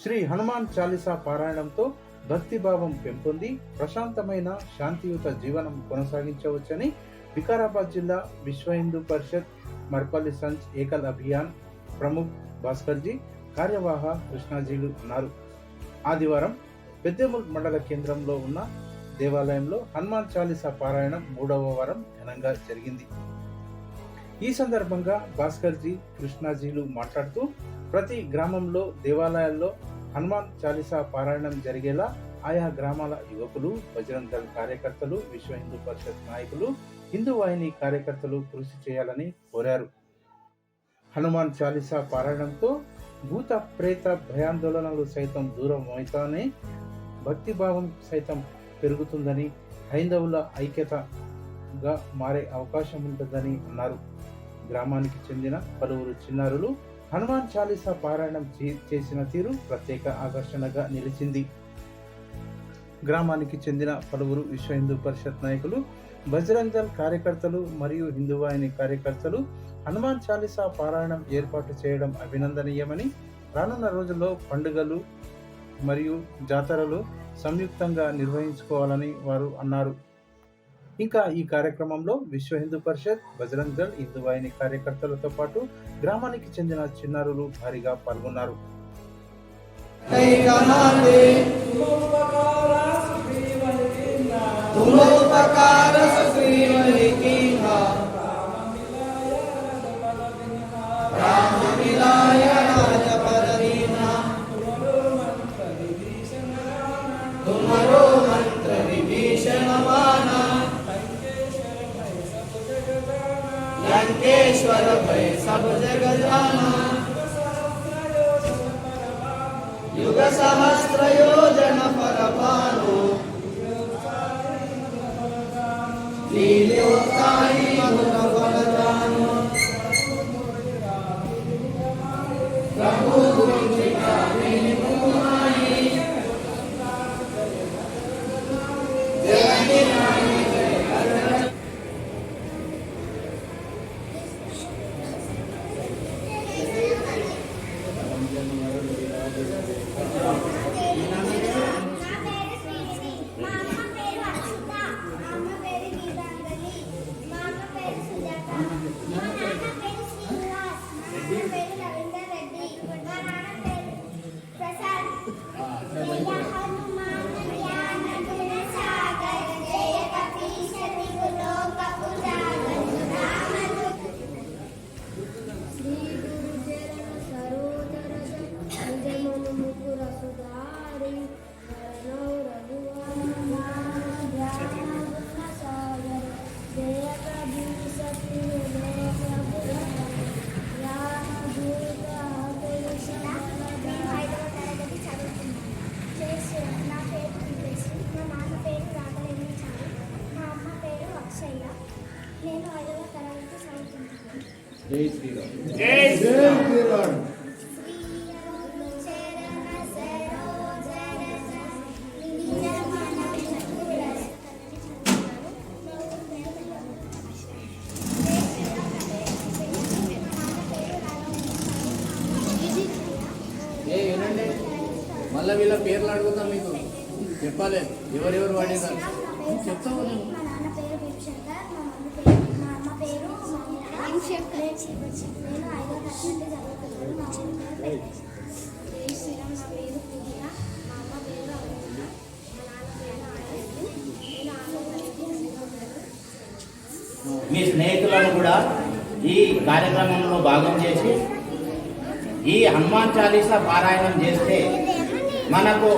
శ్రీ హనుమాన్ చాలీసా పారాయణంతో భక్తిభావం పెంపొంది ప్రశాంతమైన శాంతియుత జీవనం కొనసాగించవచ్చని వికారాబాద్ జిల్లా విశ్వ హిందూ పరిషత్ మర్పల్లి సంచ్ ఏకల్ అభియాన్ ప్రముఖ్ భాస్కర్జీ కార్యవాహ కృష్ణాజీలు అన్నారు. ఆదివారం పెద్దెముల్ మండల కేంద్రంలో ఉన్న దేవాలయంలో హనుమాన్ చాలీసా పారాయణం 3వ వారం ఘనంగా జరిగింది. ఈ సందర్భంగా భాస్కర్జీ కృష్ణాజీలు మాట్లాడుతూ ప్రతి గ్రామంలో దేవాలయాల్లో హనుమాన్ చాలీసా పారాయణం జరిగేలా ఆయా గ్రామాల యువకులు, బజరంగ్ దళ్ కార్యకర్తలు, విశ్వ హిందూ పరిషత్ నాయకులు, హిందూ వాహిని కార్యకర్తలు కృషి చేయాలని కోరారు. హనుమాన్ చాలీసా పారాయణంతో భూత ప్రేత భయాందోళనలు సైతం దూరం అవుతానే భక్తిభావం సైతం పెరుగుతుందని, హైందవుల ఐక్యతగా మారే అవకాశం ఉంటుందని అన్నారు. గ్రామానికి చెందిన పలువురు చిన్నారులు హనుమాన్ చాలీసా పారాయణం చేసిన తీరు ప్రత్యేక ఆకర్షణగా నిలిచింది. గ్రామానికి చెందిన పలువురు విశ్వ హిందూ పరిషత్ నాయకులు, బజరంగ్ దళ్ కార్యకర్తలు మరియు హిందూ వాహిని కార్యకర్తలు హనుమాన్ చాలీసా పారాయణం ఏర్పాటు చేయడం అభినందనీయమని, రానున్న రోజుల్లో పండుగలు మరియు జాతరలు సంయుక్తంగా నిర్వహించుకోవాలని వారు అన్నారు. ఇంకా ఈ కార్యక్రమంలో విశ్వ హిందూ పరిషత్, బజరంగ్ దళ్, హిందూ వాహిని కార్యకర్తలతో పాటు గ్రామానికి చెందిన చిన్నారులు భారీగా పాల్గొన్నారు. लंकेश्वर भय सब जग जाना, युग सहस्र योजन पर भानु, लीलोत्साही मधुर फल जानो, प्रभु गुरुचिका विनिमुनाई, जगति नाई జై శ్రీరామ్. జై శ్రీరామ్. మళ్ళీ వీళ్ళ పేర్లు అడుగుతాం, మీకు చెప్పాలి ఎవరెవరు వాడేదారు చెప్తావు. మీ స్నేహితులను కూడా ఈ కార్యక్రమంలో భాగం చేసి ఈ హనుమాన్ చాలీసా పారాయణం చేస్తే మనకు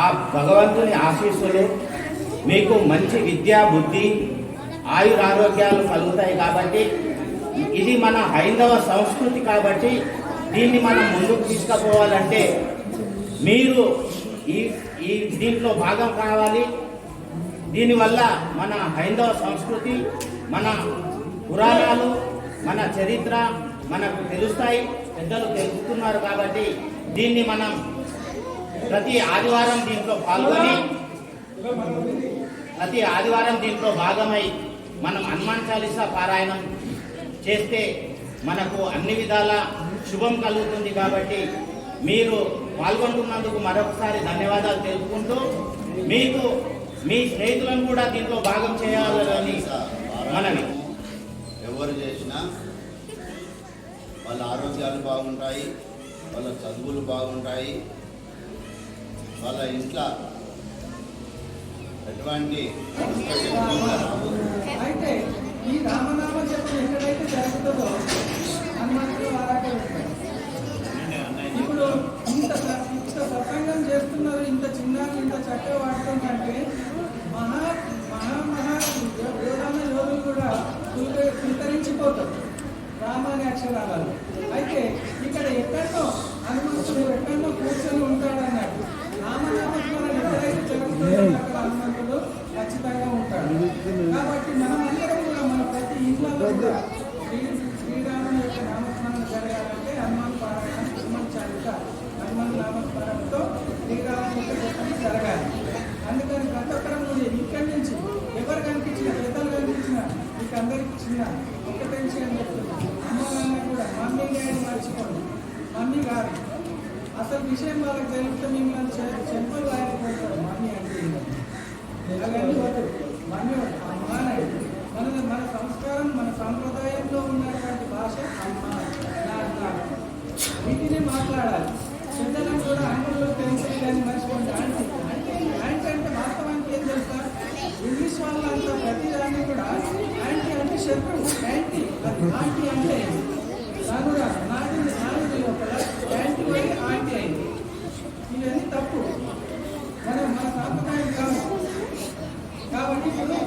ఆ భగవంతుని ఆశీస్సులు, మీకు మంచి విద్యా బుద్ధి ఆయురారోగ్యాలు కలుగుతాయి. కాబట్టి ఇది మన హైందవ సంస్కృతి కాబట్టి దీన్ని మనం ముందుకు తీసుకుపోవాలంటే మీరు ఈ దీంట్లో భాగం కావాలి. దీనివల్ల మన హైందవ సంస్కృతి, మన పురాణాలు, మన చరిత్ర మనకు తెలుస్తాయి, పెద్దలు తెలుస్తున్నారు. కాబట్టి దీన్ని మనం ప్రతి ఆదివారం దీంట్లో పాల్గొని ప్రతి ఆదివారం దీంట్లో భాగమై మనం హనుమాన్ చాలీసా పారాయణం చేస్తే మనకు అన్ని విధాల శుభం కలుగుతుంది. కాబట్టి మీరు పాల్గొంటున్నందుకు మరొకసారి ధన్యవాదాలు తెలుపుకుంటూ మీకు మీ స్నేహితులను కూడా దీంట్లో భాగం చేయాలని మనవి. ఎవరు చేసినా వాళ్ళ ఆరోగ్యాలు బాగుంటాయి, వాళ్ళ చదువులు బాగుంటాయి, వాళ్ళ ఇంట్లో ఎటువంటి అయితే ఈ రామనామ జపం ఎక్కడైతే జరుగుతుందో హనుమంతుడు అలాగే ఉంటాడు. ఇప్పుడు ఇంత సత్సంగం చేస్తున్నారు, ఇంత చిన్నాలు ఇంత చక్కగా వాడటం కంటే మహా మహా మహా యోగాన యోగులు కూడా స్వీకరించిపోతారు రామాని అక్షరాలలో. అయితే ఇక్కడ ఎక్కడో హనుమంతుడు ఎక్కడో కూర్చొని ఉంటాడు అన్నాడు. రామనామస్మరణ ఎక్కడైతే జరుగుతుందో అక్కడ హనుమంతుడు ఖచ్చితంగా ఉంటాడు. కాబట్టి మనం అందరం కూడా మన ప్రతి ఇంట్లో కూడా శ్రీరాముని యొక్క నామస్మరణ జరగాలంటే హనుమాన్ పారాయణ, హనుమాన్ చాలిత, హనుమాన్ నామస్మరణతో శ్రీరాముని యొక్క జపం జరగాలి. అందుకని ప్రతి ఒక్కరం కూడా ఇక్కడి నుంచి ఎవరు కనిపించినా, పెద్దలు కనిపించినా మీకు అందరికీ చిన్న ఒకటే విషయం చెప్తున్నాను. అమ్మ నాన్న కూడా మమ్మీ డాడీ మర్చిపోండి. మమ్మీ కాదు, అసలు విషయం వాళ్ళకి తెలిస్తే మిమ్మల్ని చెంపలు రాయకపోతారు. మమ్మీ అంటే అలాగని వద్దు, మమ్మీ అమ్మానండి. మన సంస్కారం, మన సంప్రదాయంలో ఉన్నటువంటి భాష అమ్మ, నాన్న, వీటిని మాట్లాడాలి. పెద్దలను కూడా అంకుల్లో పెన్సిల్ కానీ మర్చిపోండి. ఆంటీ అంటే యాంటీ అంటే వాస్తవానికి ఏం తెలుసా, ఇంగ్లీష్ వాళ్ళంతా ప్రతిదాన్ని కూడా యాంటీ అంటే శత్రువు, యాంటీ అది ఆంటీ అంటే నాడు నాడు లోపల యాంటీ అయి ఆంటీ అయింది. ఇవన్నీ తప్పు, మన సాంప్రదాయం కాదు. కాబట్టి ఇప్పుడు